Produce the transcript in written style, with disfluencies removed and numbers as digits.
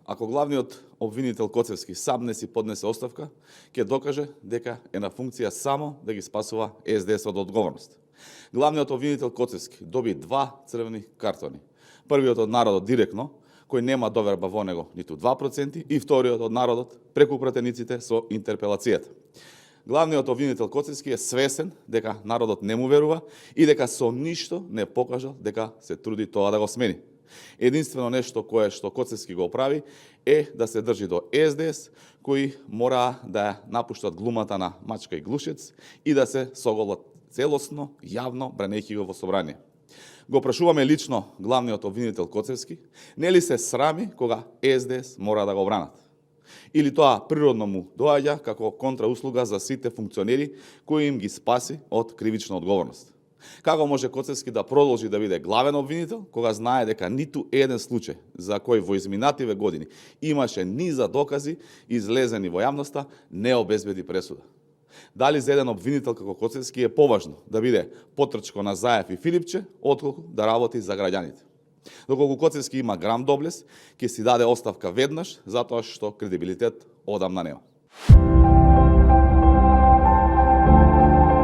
ако главниот обвинител Коцевски сам не си поднесе оставка, ќе докаже дека е на функција само да ги спасува СДС од одговорност. Главниот обвинител Коцевски доби 2 црвени картони. Првиот од народот директно, кој нема доверба во него ниту 2%, и вториот од народот преку пратениците со интерпелацијата. Главниот обвинител Коцевски е свесен дека народот не му верува и дека со ништо не покажал дека се труди тоа да го смени. Единствено нешто кое што Коцевски го прави е да се држи до СДС, кои мора да напуштат глумата на мачка и глушец и да се соголат целосно, јавно, бранејќи го во собрание. Го прашуваме лично главниот обвинител Коцевски, нели се срами кога СДС мора да го бранат? Или тоа природно му доаѓа како контрауслуга за сите функционери кои им ги спаси од кривична одговорност? Како може Коцевски да продолжи да биде главен обвинител, кога знае дека ниту еден случај за кој во изминативе години имаше низа докази излезени во јавноста, не обезбеди пресуда? Дали за еден обвинител како Коцевски е поважно да биде потрчко на Заев и Филипче, отколку да работи за граѓаните? Доколку Коцевски има грам доблес, ќе си даде оставка веднаш, затоа што кредибилитет одамна нема.